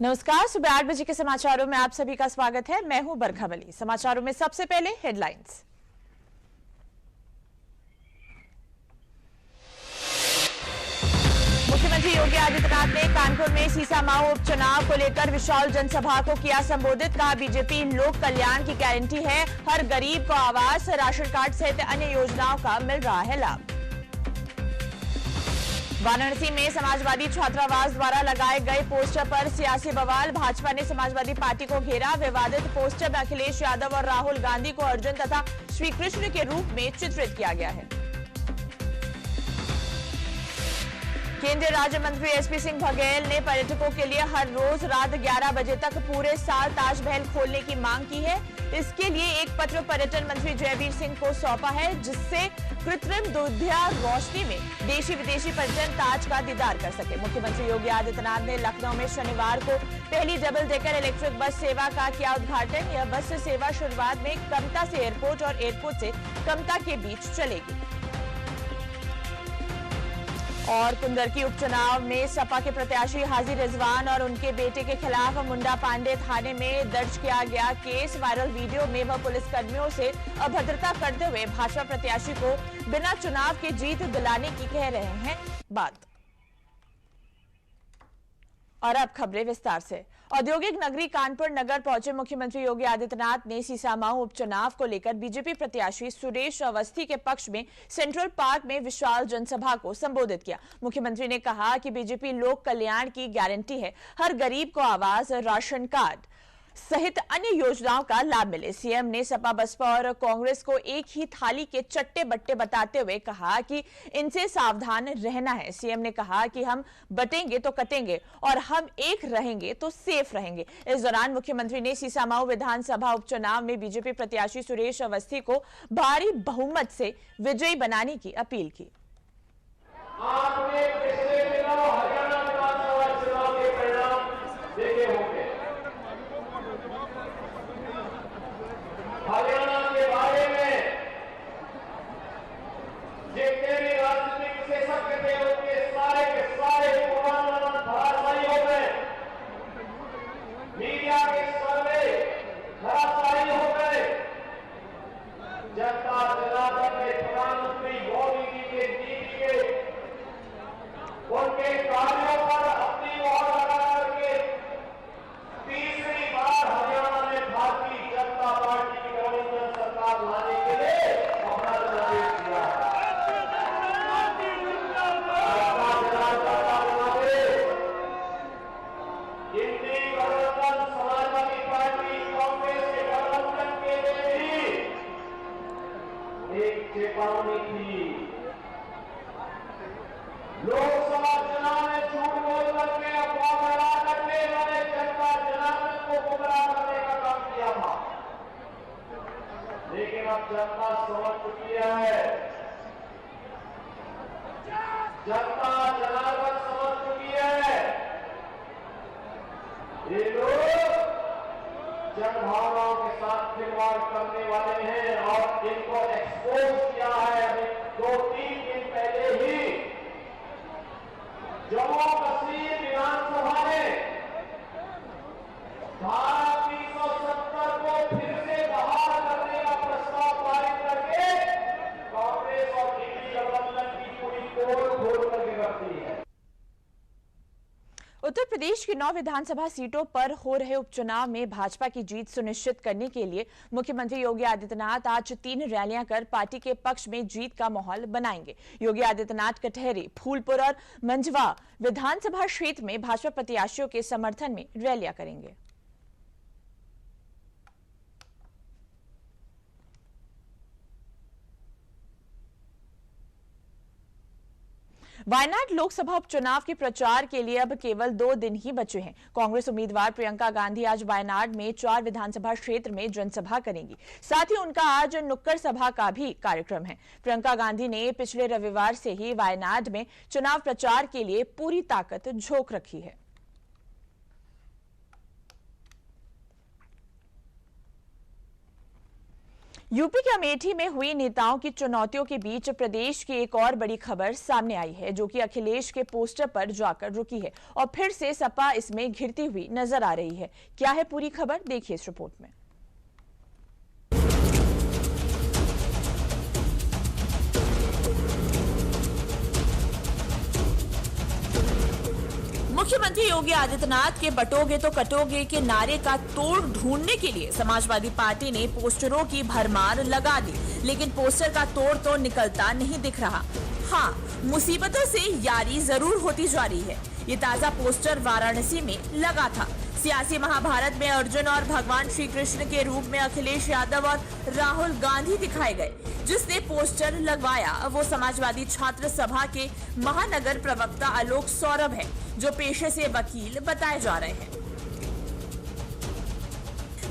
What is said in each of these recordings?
नमस्कार, सुबह 8 बजे के समाचारों में आप सभी का स्वागत है। मैं हूं बरखा वली। समाचारों में सबसे पहले हेडलाइंस। मुख्यमंत्री योगी आदित्यनाथ ने कानपुर में सीसामाऊ उपचुनाव को लेकर विशाल जनसभा को किया संबोधित। कहा, बीजेपी लोक कल्याण की गारंटी है, हर गरीब को आवास, राशन कार्ड सहित अन्य योजनाओं का मिल रहा है लाभ। वाराणसी में समाजवादी छात्रावास द्वारा लगाए गए पोस्टर पर सियासी बवाल। भाजपा ने समाजवादी पार्टी को घेरा। विवादित पोस्टर में अखिलेश यादव और राहुल गांधी को अर्जुन तथा श्री कृष्ण के रूप में चित्रित किया गया है। केंद्रीय राज्य मंत्री एसपी सिंह बघेल ने पर्यटकों के लिए हर रोज रात 11 बजे तक पूरे साल ताजमहल खोलने की मांग की है। इसके लिए एक पत्र पर्यटन मंत्री जयवीर सिंह को सौंपा है, जिससे कृत्रिम दुधिया रोशनी में देशी विदेशी पर्यटन ताज का दीदार कर सके। मुख्यमंत्री योगी आदित्यनाथ ने लखनऊ में शनिवार को पहली डबल डेकर इलेक्ट्रिक बस सेवा का किया उद्घाटन। यह बस सेवा शुरुआत में कमता से एयरपोर्ट और एयरपोर्ट से कमता के बीच चलेगी। और कुंदरकी उपचुनाव में सपा के प्रत्याशी हाजी रिजवान और उनके बेटे के खिलाफ मुंडा पांडे थाने में दर्ज किया गया केस। वायरल वीडियो में वह पुलिसकर्मियों से अभद्रता करते हुए भाजपा प्रत्याशी को बिना चुनाव की जीत दिलाने की कह रहे हैं बात। और अब खबरें विस्तार से। औद्योगिक नगरी कानपुर नगर पहुंचे मुख्यमंत्री योगी आदित्यनाथ ने सीसामाऊ उपचुनाव को लेकर बीजेपी प्रत्याशी सुरेश अवस्थी के पक्ष में सेंट्रल पार्क में विशाल जनसभा को संबोधित किया। मुख्यमंत्री ने कहा कि बीजेपी लोक कल्याण की गारंटी है, हर गरीब को आवास, राशन कार्ड सहित अन्य योजनाओं का लाभ मिले। सीएम ने सपा, बसपा और कांग्रेस को एक ही थाली के चट्टे बट्टे बताते हुए कहा कि इनसे सावधान रहना है। सीएम ने कहा कि हम बटेंगे तो कटेंगे और हम एक रहेंगे तो सेफ रहेंगे। इस दौरान मुख्यमंत्री ने सीसामाऊ विधानसभा उपचुनाव में बीजेपी प्रत्याशी सुरेश अवस्थी को भारी बहुमत से विजयी बनाने की अपील की। आपने पिछले दिनों हरियाणा विधानसभा चुनाव के परिणाम देखे होंगे। हरियाणा के बारे में जितने भी राजनीतिक विशेषज्ञ थे, उनके सारे के सारे पूर्वानुमान धराशायी हो गए। मीडिया के सर्वे धराशायी हो गए। जनता जनार्दन ने प्रधानमंत्री मोदी जी के नीति के उनके कार्यों पर अपनी मोहर लगा करके तीसरी बार हरियाणा में भारतीय जनता पार्टी की गठबंधन सरकार लाने के लिए अपना जनादेश दिया है। हिंदी गठबंधन, समाजवादी पार्टी, कांग्रेस के गठबंधन के लिए भी एक चेतावनी थी। लोकसभा चुनाव में झूठ बोल करके, अफवाह फैला करके इन्होंने जनता जनार्दन को गुमराह करने का काम किया था, लेकिन अब जनता समझ चुकी है। जनता जनार्दन समझ चुकी है। ये लोग जनभावनाओं के साथ खिलवाड़ करने वाले हैं और इनको एक्सपोज किया है। अभी 2-3 दिन पहले ही जम्मू कश्मीर विधानसभा ने धारा 370 को फिर से बहाल करने का प्रस्ताव पारित करके कांग्रेस और दिल्ली गठबंधन की पूरी पोल खोल करके रख दी है। उत्तर प्रदेश की 9 विधानसभा सीटों पर हो रहे उपचुनाव में भाजपा की जीत सुनिश्चित करने के लिए मुख्यमंत्री योगी आदित्यनाथ आज 3 रैलियां कर पार्टी के पक्ष में जीत का माहौल बनाएंगे। योगी आदित्यनाथ कटहरी, फूलपुर और मंझवा विधानसभा क्षेत्र में भाजपा प्रत्याशियों के समर्थन में रैलियां करेंगे। वायनाड लोकसभा उपचुनाव के प्रचार के लिए अब केवल 2 दिन ही बचे हैं। कांग्रेस उम्मीदवार प्रियंका गांधी आज वायनाड में 4 विधानसभा क्षेत्र में जनसभा करेंगी। साथ ही उनका आज नुक्कड़ सभा का भी कार्यक्रम है। प्रियंका गांधी ने पिछले रविवार से ही वायनाड में चुनाव प्रचार के लिए पूरी ताकत झोंक रखी है। यूपी के अमेठी में हुई नेताओं की चुनौतियों के बीच प्रदेश की एक और बड़ी खबर सामने आई है, जो कि अखिलेश के पोस्टर पर जाकर रुकी है और फिर से सपा इसमें घिरती हुई नजर आ रही है। क्या है पूरी खबर, देखिए इस रिपोर्ट में। मुख्यमंत्री योगी आदित्यनाथ के बटोगे तो कटोगे के नारे का तोड़ ढूंढने के लिए समाजवादी पार्टी ने पोस्टरों की भरमार लगा दी, लेकिन पोस्टर का तोड़ तो निकलता नहीं दिख रहा। हाँ, मुसीबतों से यारी जरूर होती जा रही है। ये ताजा पोस्टर वाराणसी में लगा था। सियासी महाभारत में अर्जुन और भगवान श्री कृष्ण के रूप में अखिलेश यादव और राहुल गांधी दिखाए गए। जिसने पोस्टर लगवाया वो समाजवादी छात्र सभा के महानगर प्रवक्ता आलोक सौरभ है, जो पेशे से वकील बताए जा रहे हैं।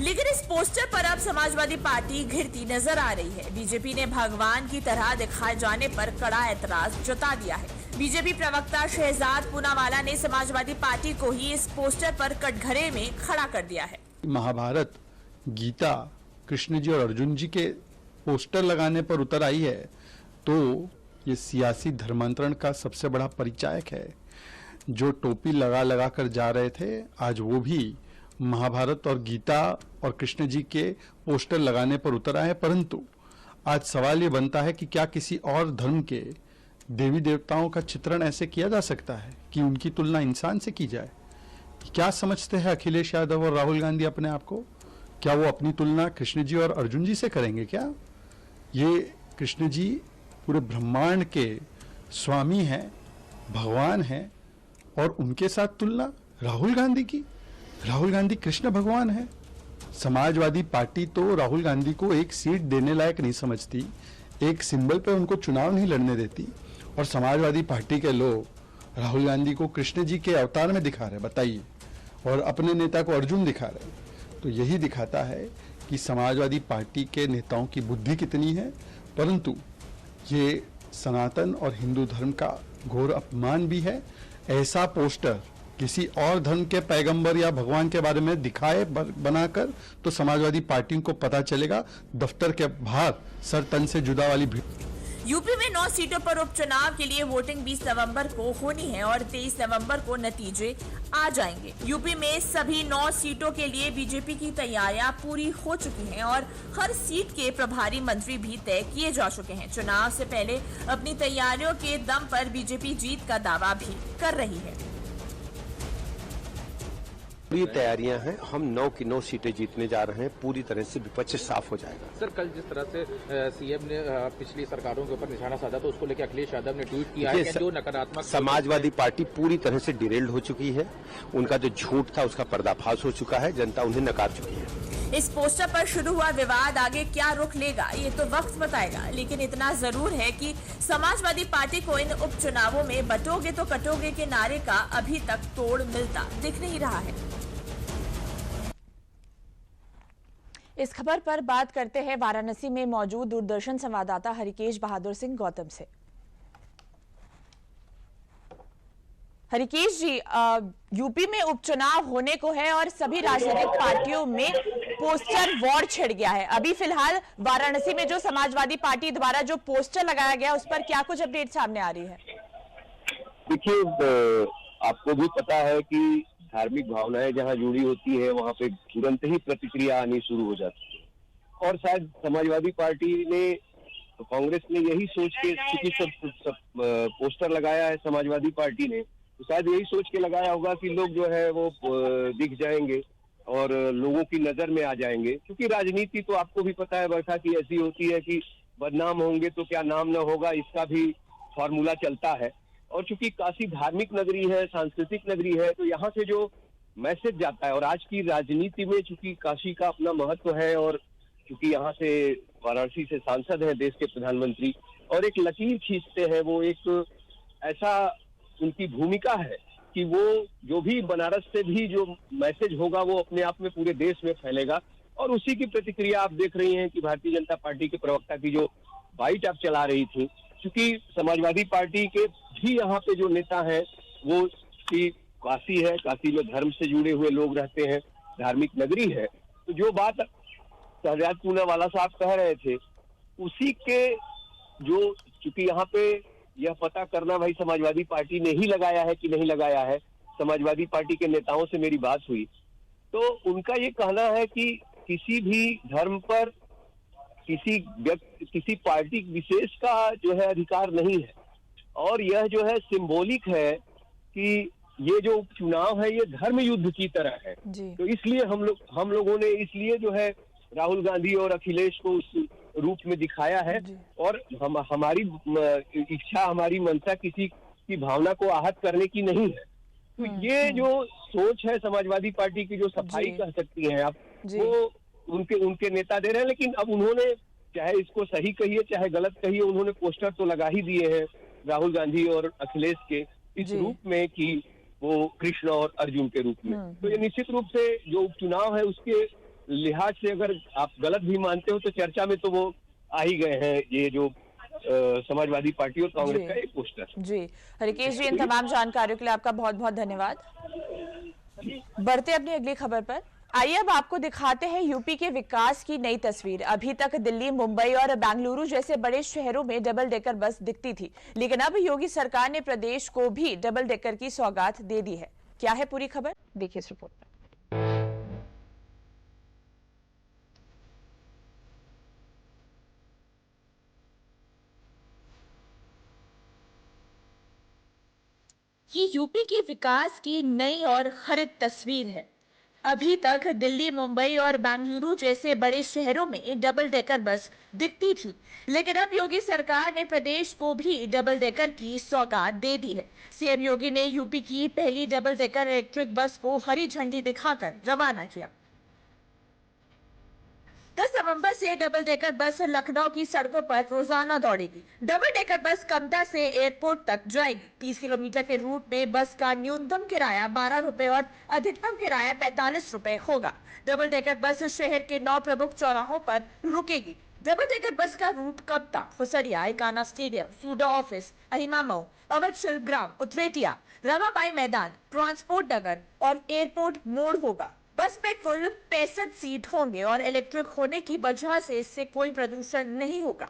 लेकिन इस पोस्टर पर अब समाजवादी पार्टी घिरती नजर आ रही है। बीजेपी ने भगवान की तरह दिखाए जाने पर कड़ा एतराज जता दिया है। बीजेपी प्रवक्ता शहजाद पूनावाला ने समाजवादी पार्टी को ही इस पोस्टर पर कटघरे में खड़ा कर दिया है। महाभारत, गीता, कृष्ण जी और अर्जुन जी के पोस्टर लगाने पर उतर आई है तो ये सियासी धर्मांतरण का सबसे बड़ा परिचायक है। जो टोपी लगा लगा कर जा रहे थे, आज वो भी महाभारत और गीता और कृष्ण जी के पोस्टर लगाने पर उतर आए। परंतु आज सवाल ये बनता है कि क्या किसी और धर्म के देवी देवताओं का चित्रण ऐसे किया जा सकता है कि उनकी तुलना इंसान से की जाए? क्या समझते हैं अखिलेश यादव और राहुल गांधी अपने आप को? क्या वो अपनी तुलना कृष्ण जी और अर्जुन जी से करेंगे? क्या ये कृष्ण जी पूरे ब्रह्मांड के स्वामी हैं, भगवान हैं, और उनके साथ तुलना राहुल गांधी की? राहुल गांधी कृष्ण भगवान है। समाजवादी पार्टी तो राहुल गांधी को एक सीट देने लायक नहीं समझती, एक सिंबल पे उनको चुनाव नहीं लड़ने देती, और समाजवादी पार्टी के लोग राहुल गांधी को कृष्ण जी के अवतार में दिखा रहे, बताइए, और अपने नेता को अर्जुन दिखा रहे। तो यही दिखाता है कि समाजवादी पार्टी के नेताओं की बुद्धि कितनी है। परंतु ये सनातन और हिंदू धर्म का घोर अपमान भी है। ऐसा पोस्टर किसी और धर्म के पैगंबर या भगवान के बारे में दिखाए बनाकर तो समाजवादी पार्टी को पता चलेगा दफ्तर के बाहर सर तन से जुदा वाली भीड़। यूपी में 9 सीटों पर उपचुनाव के लिए वोटिंग 20 नवंबर को होनी है और 23 नवंबर को नतीजे आ जाएंगे। यूपी में सभी 9 सीटों के लिए बीजेपी की तैयारियां पूरी हो चुकी हैं और हर सीट के प्रभारी मंत्री भी तय किए जा चुके हैं। चुनाव से पहले अपनी तैयारियों के दम पर बीजेपी जीत का दावा भी कर रही है। पूरी तैयारियां हैं। हम 9 की 9 सीटें जीतने जा रहे हैं। पूरी तरह से विपक्ष साफ हो जाएगा। सर, कल जिस तरह से सीएम ने पिछली सरकारों के ऊपर निशाना साधा तो उसको लेकर अखिलेश यादव ने ट्वीट किया है कि जो नकारात्मक समाजवादी पार्टी पूरी तरह से डिरेल्ड हो चुकी है। उनका जो झूठ था उसका पर्दाफाश हो चुका है। जनता उन्हें नकार चुकी है। इस पोस्टर पर शुरू हुआ विवाद आगे क्या रुख लेगा ये तो वक्त बताएगा, लेकिन इतना जरूर है कि समाजवादी पार्टी को इन उपचुनावों में बटोगे तो कटोगे के नारे का अभी तक तोड़ मिलता दिख नहीं रहा है। इस खबर पर बात करते हैं वाराणसी में मौजूद दूरदर्शन संवाददाता हरिकेश बहादुर सिंह गौतम से। हरिकेश जी, यूपी में उपचुनाव होने को है और सभी राजनीतिक पार्टियों में पोस्टर वॉर छिड़ गया है। अभी फिलहाल वाराणसी में जो समाजवादी पार्टी द्वारा जो पोस्टर लगाया गया उस पर क्या कुछ अपडेट सामने आ रही है? देखिए, आपको भी पता है कि धार्मिक भावनाएं जहां जुड़ी होती है वहां पे तुरंत ही प्रतिक्रिया आनी शुरू हो जाती है। और शायद समाजवादी पार्टी ने, कांग्रेस ने यही सोच के, क्योंकि सब पोस्टर लगाया है समाजवादी पार्टी ने, तो शायद यही सोच के लगाया होगा कि लोग जो है वो दिख जाएंगे और लोगों की नजर में आ जाएंगे। क्योंकि राजनीति तो आपको भी पता है वर्षा की ऐसी होती है कि बदनाम होंगे तो क्या नाम न होगा, इसका भी फॉर्मूला चलता है। और चूंकि काशी धार्मिक नगरी है, सांस्कृतिक नगरी है, तो यहाँ से जो मैसेज जाता है, और आज की राजनीति में चूंकि काशी का अपना महत्व है, और चूंकि यहाँ से वाराणसी से सांसद हैं देश के प्रधानमंत्री, और एक लकीर खींचते हैं, वो एक ऐसा उनकी भूमिका है कि वो जो भी बनारस से भी जो मैसेज होगा वो अपने आप में पूरे देश में फैलेगा। और उसी की प्रतिक्रिया आप देख रही हैं कि भारतीय जनता पार्टी के प्रवक्ता की जो बाइट आप चला रही थी, क्योंकि समाजवादी पार्टी के भी यहाँ पे जो नेता हैं वो काशी है, काशी में धर्म से जुड़े हुए लोग रहते हैं, धार्मिक नगरी है, तो जो बात शहजाद पूनावाला साहब कह रहे थे, उसी के जो, चूंकि यहाँ पे यह पता करना भाई समाजवादी पार्टी ने ही लगाया है कि नहीं लगाया है, समाजवादी पार्टी के नेताओं से मेरी बात हुई तो उनका ये कहना है कि किसी भी धर्म पर किसी व्यक्ति, किसी पार्टी विशेष का जो है अधिकार नहीं है, और यह जो है सिंबॉलिक है कि ये जो उपचुनाव है ये धर्म युद्ध की तरह है। तो इसलिए हम लोगों ने इसलिए जो है राहुल गांधी और अखिलेश को उस रूप में दिखाया है, और हमारी इच्छा, हमारी मंशा किसी की भावना को आहत करने की नहीं है। तो ये जो सोच है समाजवादी पार्टी की, जो सफाई कह सकती हैं आप, वो उनके नेता दे रहे हैं। लेकिन अब उन्होंने, चाहे इसको सही कहिए चाहे गलत कहिए, उन्होंने पोस्टर तो लगा ही दिए हैं राहुल गांधी और अखिलेश के इस रूप में कि वो कृष्ण और अर्जुन के रूप में। तो ये निश्चित रूप से जो उपचुनाव है उसके लिहाज से अगर आप गलत भी मानते हो तो चर्चा में तो वो आ ही गए हैं, ये जो समाजवादी पार्टी और कांग्रेस का एक पोस्टर। जी हरिकेश जी, इन तमाम जानकारियों के लिए आपका बहुत बहुत धन्यवाद। बढ़ते अपनी अगली खबर पर, आइए अब आपको दिखाते हैं यूपी के विकास की नई तस्वीर। अभी तक दिल्ली, मुंबई और बेंगलुरु जैसे बड़े शहरों में डबल डेकर बस दिखती थी, लेकिन अब योगी सरकार ने प्रदेश को भी डबल डेकर की सौगात दे दी है। क्या है पूरी खबर, देखिए इस रिपोर्ट में। ये यूपी के विकास की नई और हरित तस्वीर है। अभी तक दिल्ली, मुंबई और बेंगलुरु जैसे बड़े शहरों में डबल डेकर बस दिखती थी, लेकिन अब योगी सरकार ने प्रदेश को भी डबल डेकर की सौगात दे दी है। सीएम योगी ने यूपी की पहली डबल डेकर इलेक्ट्रिक बस को हरी झंडी दिखाकर रवाना किया। 10 नवंबर से डबल डेकर बस लखनऊ की सड़कों पर रोजाना दौड़ेगी। डबल डेकर बस कमता से एयरपोर्ट तक जाएगी। 30 किलोमीटर के रूट में बस का न्यूनतम किराया 12 रुपए और अधिकतम किराया 45 रुपए होगा। डबल डेकर बस शहर के 9 प्रमुख चौराहों पर रुकेगी। डबल डेकर बस का route Kamta, Phusariya, Ekana stadium, SUDA office, Ahimamau, Awadh Shilp Gram, Utretia, Ramabai मैदान, ट्रांसपोर्ट नगर और एयरपोर्ट मोड़ होगा। बस में कुल 65 सीट होंगे और इलेक्ट्रिक होने की वजह से इससे कोई प्रदूषण नहीं होगा।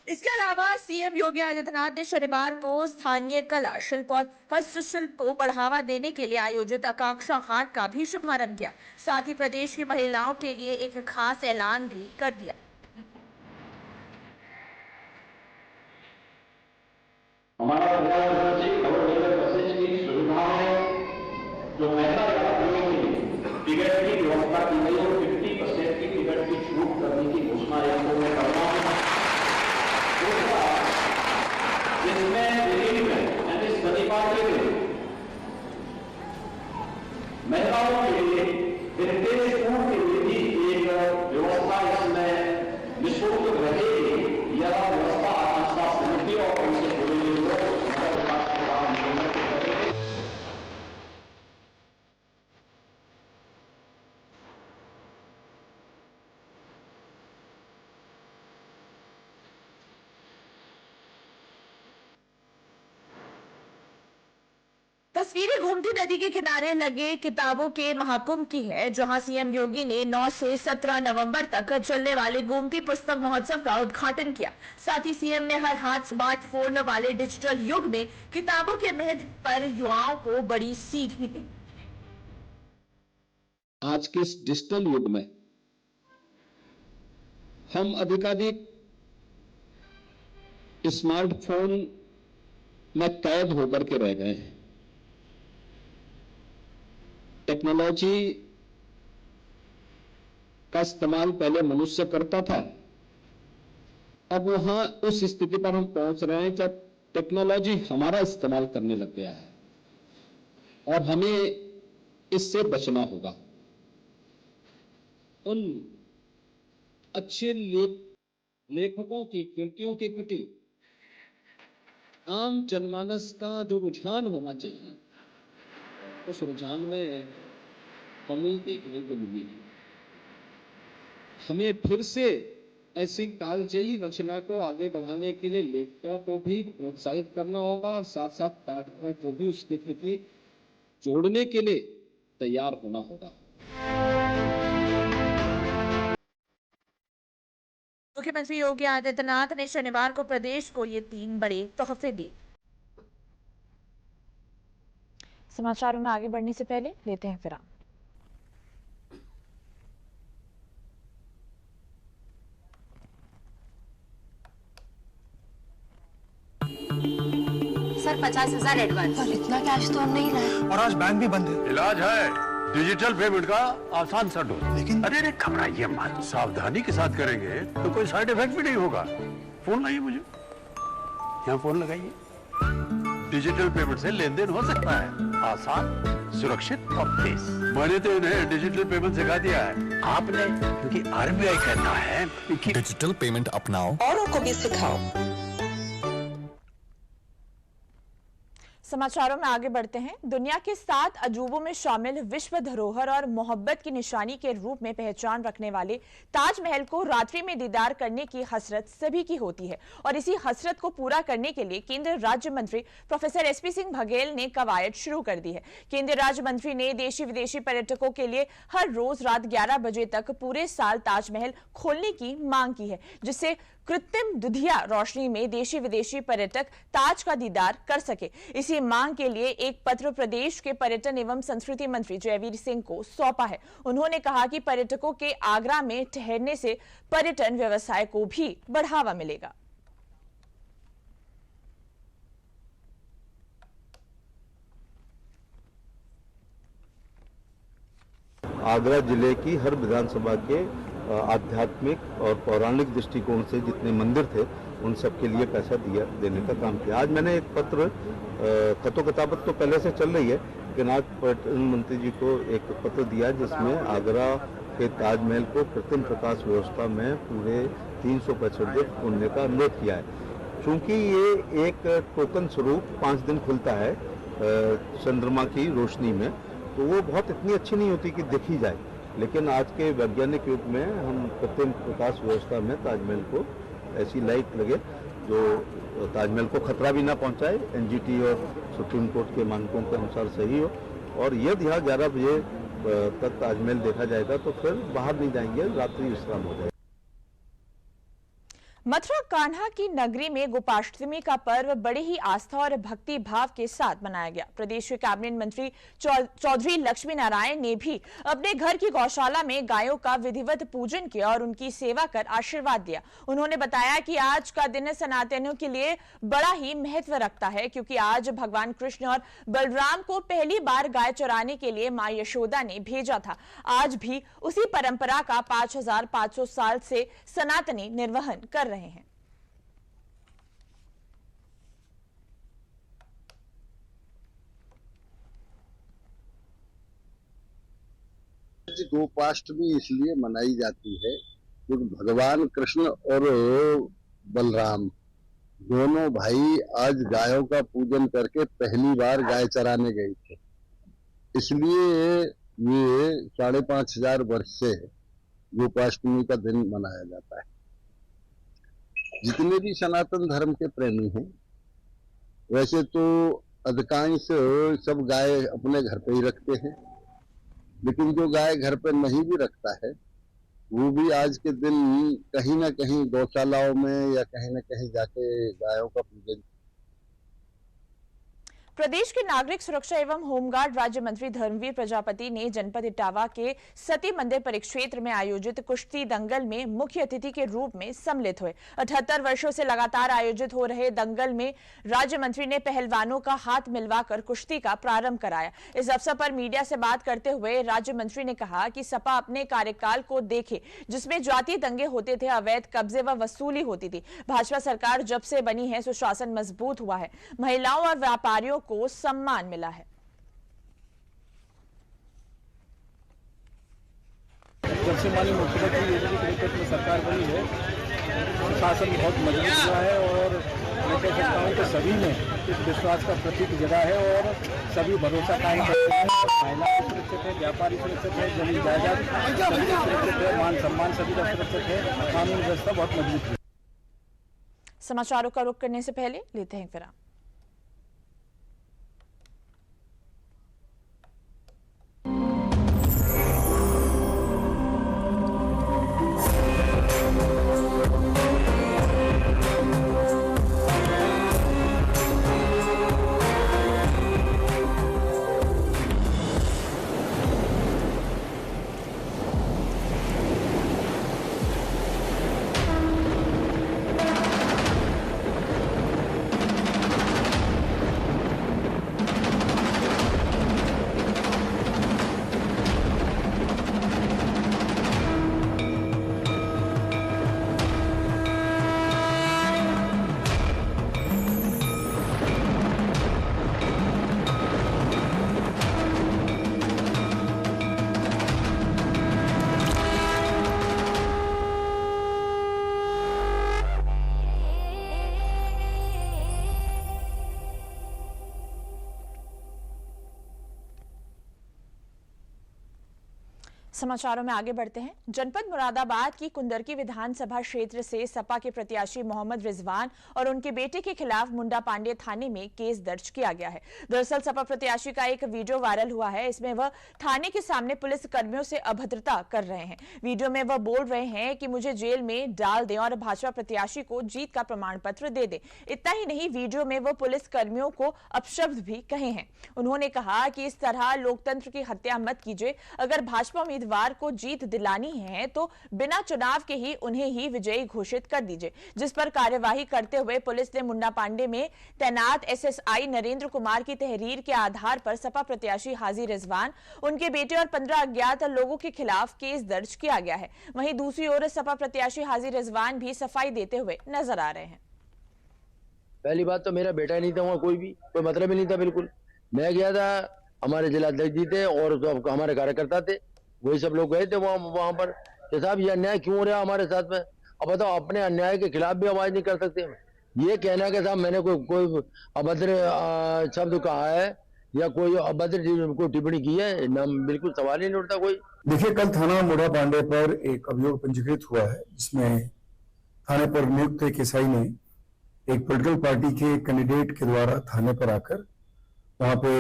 इसके अलावा सीएम योगी आदित्यनाथ ने शनिवार को स्थानीय कला, शिल्प और हस्तशिल्प को बढ़ावा देने के लिए आयोजित आकांक्षा हाट का भी शुभारंभ किया। साथ ही प्रदेश की महिलाओं के लिए एक खास ऐलान भी कर दिया। हमारा बसेज की सुविधा में जो महिला यात्रियों की टिकट की व्यवस्था की गई और 50% की टिकट की छूट करने की घोषणा में करना है। इसमें दिल्ली में यानी शनिवार के दिन महिलाओं के लिए विदेश टूर के लिए भी एक व्यवस्था इसमें निःशुल्क रहेगी। यह व्यवस्था आकांक्षा समिति और उनसे जुड़े हुए लोग तस्वीरें गोमती नदी के किनारे लगे किताबों के महाकुंभ की है, जहां सीएम योगी ने 9 से 17 नवंबर तक चलने वाले गोमती पुस्तक महोत्सव का उद्घाटन किया। साथ ही सीएम ने हर हाथ स्मार्टफोन वाले डिजिटल युग में किताबों के महत्व पर युवाओं को बड़ी सीख भी दी। आज के इस डिजिटल युग में हम अधिकाधिक स्मार्टफोन में कैद होकर के रह गए हैं। टेक्नोलॉजी का इस्तेमाल पहले मनुष्य करता था, अब वहां उस स्थिति पर हम पहुंच रहे हैं जब टेक्नोलॉजी हमारा इस्तेमाल करने लग गया है और हमें इससे बचना होगा। उन अच्छे लेखकों की कृतियों के प्रति आम जनमानस का जो रुझान होना चाहिए, उस रुझान में कमी देखने को मिली है। हमें फिर से ऐसी कार्यशैली रचना को आगे बढ़ाने के लिए लेखकों को भी प्रोत्साहित करना होगा और साथ साथ पाठकों को भी उसके प्रति जोड़ने के लिए तैयार होना होगा। मुख्यमंत्री योगी आदित्यनाथ ने शनिवार को प्रदेश को ये 3 बड़े तोहफे दिए। समाचारों में आगे बढ़ने से पहले लेते हैं विराम। Sir 50,000 advance. पर इतना कैश तो हम नहीं लाए। और आज बैंक भी बंद है। इलाज है डिजिटल पेमेंट का आसान सा ढूंढ। लेकिन अरे घबराइए मत, सावधानी के साथ करेंगे तो कोई साइड इफेक्ट भी नहीं होगा। फोन लाइए मुझे, यहाँ फोन लगाइए। डिजिटल पेमेंट से लेन देन हो सकता है, आसान, सुरक्षित और तेज। मैंने तो इन्हें डिजिटल पेमेंट सिखा दिया है। आपने, क्योंकि आरबीआई कहता है कि डिजिटल पेमेंट अपनाओ, औरों को भी सिखाओ। समाचारों में आगे बढ़ते हैं। दुनिया के 7 अजूबों में शामिल विश्व धरोहर और मोहब्बत की निशानी के रूप में पहचान रखने वाले ताजमहल को रात्रि में दीदार करने की हसरत सभी की होती है और इसी हसरत को पूरा करने के लिए केंद्रीय राज्य मंत्री प्रोफेसर एसपी सिंह बघेल ने कवायद शुरू कर दी है। केंद्रीय राज्य मंत्री ने देशी विदेशी पर्यटकों के लिए हर रोज रात 11 बजे तक पूरे साल ताजमहल खोलने की मांग की है, जिससे कृत्रिम दुधिया रोशनी में देशी विदेशी पर्यटक ताज का दीदार कर सके। इसी मांग के लिए एक पत्र प्रदेश के पर्यटन एवं संस्कृति मंत्री जयवीर सिंह को सौंपा है। उन्होंने कहा कि पर्यटकों के आगरा में ठहरने से पर्यटन व्यवसाय को भी बढ़ावा मिलेगा। आगरा जिले की हर विधानसभा के आध्यात्मिक और पौराणिक दृष्टिकोण से जितने मंदिर थे उन सब के लिए पैसा देने का काम किया। आज मैंने एक पत्र, खतो किताबत तो पहले से चल रही है, लेकिन आज पर्यटन मंत्री जी को एक पत्र दिया जिसमें आगरा के ताजमहल को कृत्रिम प्रकाश व्यवस्था में पूरे 365 दिन खोलने का अनुरोध किया है। चूंकि ये एक टोकन स्वरूप 5 दिन खुलता है चंद्रमा की रोशनी में, तो वो बहुत इतनी अच्छी नहीं होती कि देखी जाए, लेकिन आज के वैज्ञानिक युग में हम कृत्रिम प्रकाश व्यवस्था में ताजमहल को ऐसी लाइट लगे जो ताजमहल को खतरा भी ना पहुंचाए, एनजीटी और सुप्रीम कोर्ट के मानकों के अनुसार सही हो। और यदि यहाँ 11 बजे तक ताजमहल देखा जाएगा तो फिर बाहर नहीं जाएंगे, रात्रि विश्राम हो जाएगा। मथुरा कान्हा की नगरी में गोपाष्टमी का पर्व बड़े ही आस्था और भक्ति भाव के साथ मनाया गया। प्रदेश के कैबिनेट मंत्री चौधरी लक्ष्मी नारायण ने भी अपने घर की गौशाला में गायों का विधिवत पूजन किया और उनकी सेवा कर आशीर्वाद दिया। उन्होंने बताया कि आज का दिन सनातनियों के लिए बड़ा ही महत्व रखता है, क्योंकि आज भगवान कृष्ण और बलराम को पहली बार गाय चराने के लिए मां यशोदा ने भेजा था। आज भी उसी परंपरा का 5500 साल से सनातनी निर्वहन कर रहे हैं। गोपाष्टमी इसलिए मनाई जाती है क्योंकि भगवान कृष्ण और बलराम दोनों भाई आज गायों का पूजन करके पहली बार गाय चराने गए थे। इसलिए ये 5500 वर्ष से गोपाष्टमी का दिन मनाया जाता है। जितने भी सनातन धर्म के प्रेमी हैं, वैसे तो अधिकांश सब गाय अपने घर पे ही रखते हैं, लेकिन जो गाय घर पे नहीं भी रखता है वो भी आज के दिन कहीं ना कहीं गौशालाओं में या कहीं ना कहीं जाके गायों का पूजन। प्रदेश के नागरिक सुरक्षा एवं होमगार्ड राज्य मंत्री धर्मवीर प्रजापति ने जनपद इटावा के सती मंदिर परिक्षेत्र में आयोजित कुश्ती दंगल में मुख्य अतिथि के रूप में सम्मिलित हुए। 78 वर्षों से लगातार आयोजित हो रहे दंगल में राज्य मंत्री ने पहलवानों का हाथ मिलवाकर कुश्ती का प्रारंभ कराया। इस अवसर पर मीडिया से बात करते हुए राज्य मंत्री ने कहा कि सपा अपने कार्यकाल को देखे जिसमें जातीय दंगे होते थे, अवैध कब्जे व वसूली होती थी। भाजपा सरकार जब से बनी है सुशासन मजबूत हुआ है, महिलाओं और व्यापारियों को सम्मान मिला है। जब से माननीय मुख्यमंत्री योगी के नेतृत्व में सरकार बनी है, शासन बहुत मजबूत हुआ है और मैं कह सकता हूँ कि सभी में इस विश्वास का प्रतीक जगह है और सभी भरोसा कायम करते हैं। महिलाएं सुरक्षित है, व्यापारी सुरक्षित है, जमीन जायदाद सभी का सुरक्षित है, मान सम्मान सभी का सुरक्षित है, कानून व्यवस्था बहुत मजबूत है। समाचारों का रुख करने से पहले लेते हैं विराम। समाचारों में आगे बढ़ते हैं। जनपद मुरादाबाद की कुंदरकी विधानसभा क्षेत्र से सपा के प्रत्याशी मोहम्मद रिजवान और उनके बेटे के खिलाफ मुंडा पांडे थाने में केस दर्ज किया गया है। दरअसल सपा प्रत्याशी का एक वीडियो वायरल हुआ है। इसमें वह थाने के सामने पुलिस कर्मियों से अभद्रता कर रहे हैं। वीडियो में वह बोल रहे हैं कि मुझे जेल में डाल दें और भाजपा प्रत्याशी को जीत का प्रमाण पत्र दे दें। इतना ही नहीं, वीडियो में वह पुलिस कर्मियों को अपशब्द भी कहे हैं। उन्होंने कहा कि इस तरह लोकतंत्र की हत्या मत कीजिए। अगर भाजपा उम्मीदवार को जीत दिलानी है तो बिना चुनाव के ही उन्हें ही विजयी घोषित कर दीजिए। जिस पर कार्यवाही करते हुए पुलिस ने मुंडा पांडे में तैनात एसएसआई नरेंद्र कुमार की तहरीर के आधार पर सपा प्रत्याशी हाजी रिजवान, उनके बेटे और 15 अज्ञात लोगों के खिलाफ केस दर्ज किया गया है। वहीं दूसरी ओर सपा प्रत्याशी हाजी रिजवान भी सफाई देते हुए नजर आ रहे हैं। पहली बात तो मेरा बेटा नहीं था, वहाँ कोई मतलब ही नहीं था। बिल्कुल मैं गया था, हमारे जिला अध्यक्ष जी थे और तो हमारे कार्यकर्ता थे, वही सब लोग गए थे वहां पर कि साहब ये अन्याय क्यों हो रहा है हमारे साथ में। अब बताओ, अपने अन्याय के खिलाफ भी आवाज नहीं कर सकते। ये कहना कि साहब मैंने कोई अभद्र शब्द कहा है या कोई अभद्र को टिप्पणी की है, बिल्कुल सवाल ही नहीं उठता कोई। देखिए, कल थाना मुंडा पांडे पर एक अभियोग पंजीकृत हुआ है, जिसमें थाने पर नियुक्त एक एसआई ने एक पॉलिटिकल पार्टी के कैंडिडेट के द्वारा थाने पर आकर वहां पे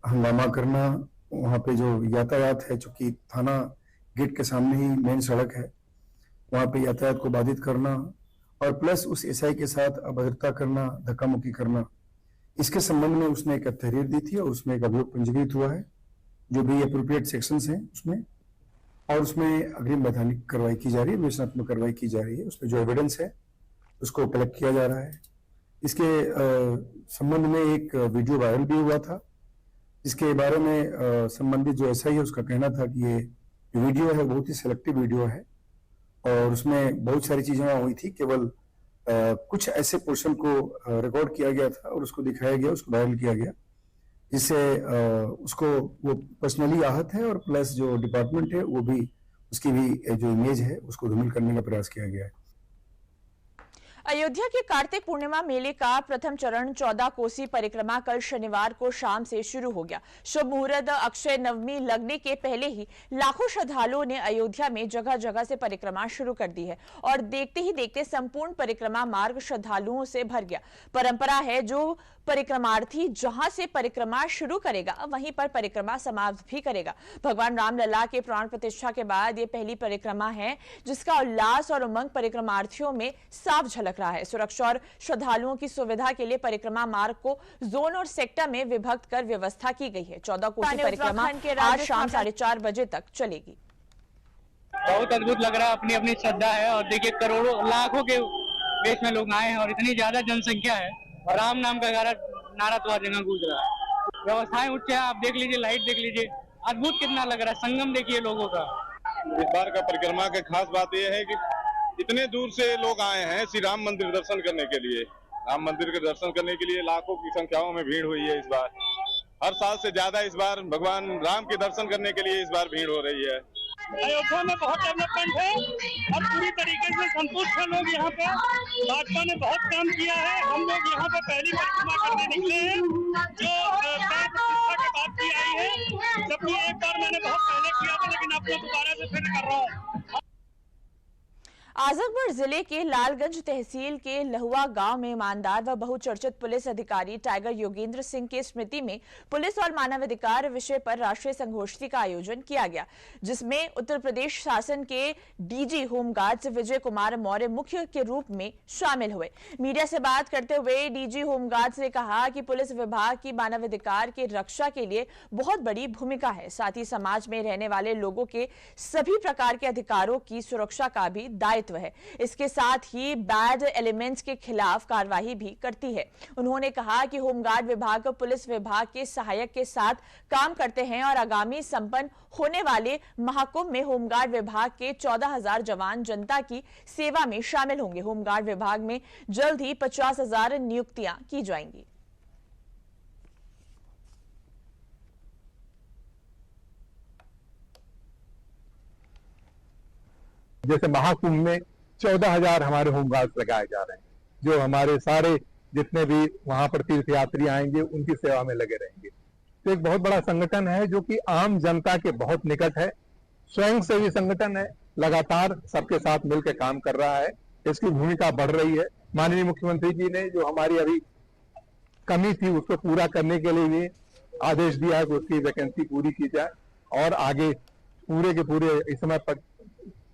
हंगामा करना, वहां पे जो यातायात है, चूंकि थाना गेट के सामने ही मेन सड़क है, वहां पे यातायात को बाधित करना और प्लस उस एसआई के साथ अभद्रता करना, धक्का मुक्की करना, इसके संबंध में उसने एक तहरीर दी थी और उसमें एक अभियोग पंजीकृत हुआ है, जो भी अप्रोप्रिएट सेक्शंस हैं उसमें, और उसमें अग्रिम वैधानिक कार्रवाई की जा रही है, विवेचनात्मक कार्रवाई की जा रही है। उसमें जो एविडेंस है उसको कलेक्ट किया जा रहा है। इसके संबंध में एक वीडियो वायरल भी हुआ था, इसके बारे में संबंधित जो एसआई है उसका कहना था कि ये वीडियो है बहुत ही सिलेक्टिव वीडियो है और उसमें बहुत सारी चीजें हुई थी, केवल कुछ ऐसे पोर्शन को रिकॉर्ड किया गया था और उसको दिखाया गया, उसको वायरल किया गया, जिससे उसको वो पर्सनली आहत है और प्लस जो डिपार्टमेंट है वो भी उसकी भी जो इमेज है उसको धूमिल करने का प्रयास किया गया है। अयोध्या के कार्तिक पूर्णिमा मेले का प्रथम चरण 14 कोसी परिक्रमा कल शनिवार को शाम से शुरू हो गया। शुभ मुहूर्त अक्षय नवमी लगने के पहले ही लाखों श्रद्धालुओं ने अयोध्या में जगह जगह से परिक्रमा शुरू कर दी है और देखते ही देखते संपूर्ण परिक्रमा मार्ग श्रद्धालुओं से भर गया। परंपरा है, जो परिक्रमार्थी जहां से परिक्रमा शुरू करेगा वहीं पर परिक्रमा समाप्त भी करेगा। भगवान रामलला के प्राण प्रतिष्ठा के बाद ये पहली परिक्रमा है जिसका उल्लास और उमंग परिक्रमार्थियों में साफ झलक रहा है। सुरक्षा और श्रद्धालुओं की सुविधा के लिए परिक्रमा मार्ग को जोन और सेक्टर में विभक्त कर व्यवस्था की गई है। 14 कोसी परिक्रमा आज शाम 4:30 बजे तक चलेगी। बहुत अद्भुत लग रहा है, अपनी अपनी श्रद्धा है और देखिए करोड़ों लाखों के देश में लोग आए हैं और इतनी ज्यादा जनसंख्या है, राम नाम का नारा तो हर जगह गूंज रहा है। व्यवस्थाएं उच्च है, आप देख लीजिए, लाइट देख लीजिए, अद्भुत कितना लग रहा है। संगम देखिए लोगों का। इस बार का परिक्रमा की खास बात यह है कि इतने दूर से लोग आए हैं श्री राम मंदिर दर्शन करने के लिए। राम मंदिर के दर्शन करने के लिए लाखों की संख्याओं में भीड़ हुई है। इस बार हर साल से ज्यादा इस बार भगवान राम के दर्शन करने के लिए इस बार भीड़ हो रही है। अयोध्या में बहुत डेवलपमेंट है और पूरी तरीके से संतुष्ट हैं लोग यहाँ पे। भाजपा ने बहुत काम किया है। हम लोग यहाँ पे पहली परिक्रमा करने निकले हैं जो प्राण प्रतिष्ठा के बाद की आई है, जबकि एक बार मैंने बहुत पहले किया था, लेकिन अब मैं दोबारा से फिर कर रहा हूँ। आजमगढ़ जिले के लालगंज तहसील के लहुआ गांव में ईमानदार व बहुचर्चित पुलिस अधिकारी टाइगर योगेंद्र सिंह की स्मृति में पुलिस और मानवाधिकार विषय पर राष्ट्रीय संगोष्ठी का आयोजन किया गया, जिसमें उत्तर प्रदेश शासन के डीजी होमगार्ड्स विजय कुमार मौर्य मुख्य के रूप में शामिल हुए। मीडिया से बात करते हुए डीजी होमगार्ड्स ने कहा कि पुलिस विभाग की मानवाधिकार की रक्षा के लिए बहुत बड़ी भूमिका है, साथ ही समाज में रहने वाले लोगों के सभी प्रकार के अधिकारों की सुरक्षा का भी दायित्व है। इसके साथ ही बैड एलिमेंट्स के खिलाफ कार्रवाई भी करती है। उन्होंने कहा कि होमगार्ड विभाग पुलिस विभाग के सहायक के साथ काम करते हैं और आगामी संपन्न होने वाले महाकुंभ में होमगार्ड विभाग के 14,000 जवान जनता की सेवा में शामिल होंगे। होमगार्ड विभाग में जल्द ही 50,000 नियुक्तियां की जाएंगी। जैसे महाकुंभ में 14,000 हमारे होमगार्ड्स लगाए जा रहे हैं, जो हमारे सारे जितने भी वहां पर तीर्थ यात्री आएंगे उनकी सेवा में लगे रहेंगे। तो एक बहुत बड़ा संगठन है जो कि आम जनता के बहुत निकट है, स्वयंसेवी संगठन है, लगातार सबके साथ मिलकर काम कर रहा है। इसकी भूमिका बढ़ रही है। माननीय मुख्यमंत्री जी ने जो हमारी अभी कमी थी उसको पूरा करने के लिए भी आदेश दिया है कि उसकी वैकेंसी पूरी की जाए और आगे पूरे के पूरे इस समय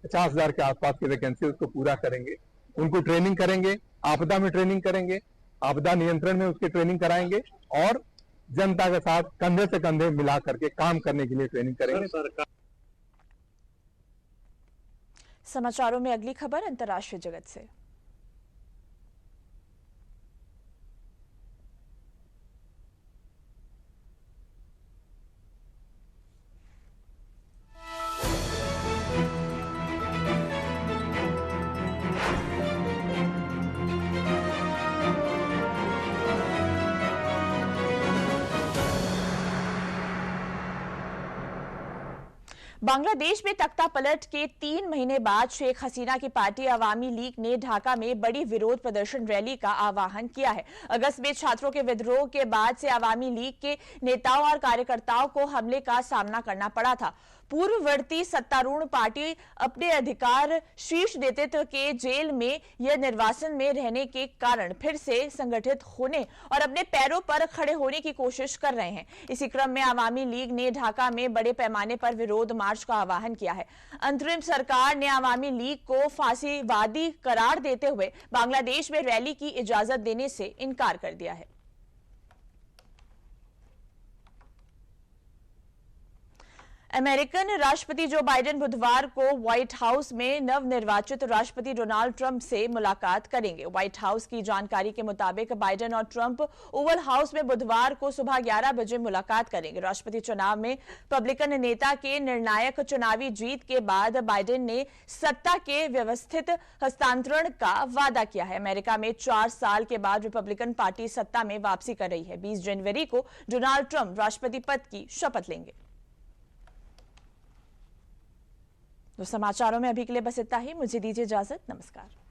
50,000 के आसपास की वैकेंसी उसको पूरा करेंगे। उनको ट्रेनिंग करेंगे, आपदा में ट्रेनिंग करेंगे, आपदा नियंत्रण में उसकी ट्रेनिंग कराएंगे और जनता के साथ कंधे से कंधे मिला करके काम करने के लिए ट्रेनिंग करेंगे। समाचारों में अगली खबर अंतर्राष्ट्रीय जगत से। बांग्लादेश में तख्ता पलट के 3 महीने बाद शेख हसीना की पार्टी अवामी लीग ने ढाका में बड़ी विरोध प्रदर्शन रैली का आह्वान किया है। अगस्त में छात्रों के विद्रोह के बाद से अवामी लीग के नेताओं और कार्यकर्ताओं को हमले का सामना करना पड़ा था। पूर्ववर्ती सत्तारूढ़ पार्टी अपने अधिकार शीर्ष नेतृत्व के जेल में या निर्वासन में रहने के कारण फिर से संगठित होने और अपने पैरों पर खड़े होने की कोशिश कर रहे हैं। इसी क्रम में अवामी लीग ने ढाका में बड़े पैमाने पर विरोध मार्च का आह्वान किया है। अंतरिम सरकार ने अवामी लीग को फांसीवादी करार देते हुए बांग्लादेश में रैली की इजाजत देने से इनकार कर दिया है। अमेरिकन राष्ट्रपति जो बाइडेन बुधवार को व्हाइट हाउस में नवनिर्वाचित राष्ट्रपति डोनाल्ड ट्रंप से मुलाकात करेंगे। व्हाइट हाउस की जानकारी के मुताबिक बाइडेन और ट्रंप ओवल हाउस में बुधवार को सुबह 11 बजे मुलाकात करेंगे। राष्ट्रपति चुनाव में रिपब्लिकन नेता के निर्णायक चुनावी जीत के बाद बाइडेन ने सत्ता के व्यवस्थित हस्तांतरण का वादा किया है। अमेरिका में 4 साल के बाद रिपब्लिकन पार्टी सत्ता में वापसी कर रही है। 20 जनवरी को डोनाल्ड ट्रंप राष्ट्रपति पद की शपथ लेंगे। तो समाचारों में अभी के लिए बस इतना ही। मुझे दीजिए इजाजत। नमस्कार।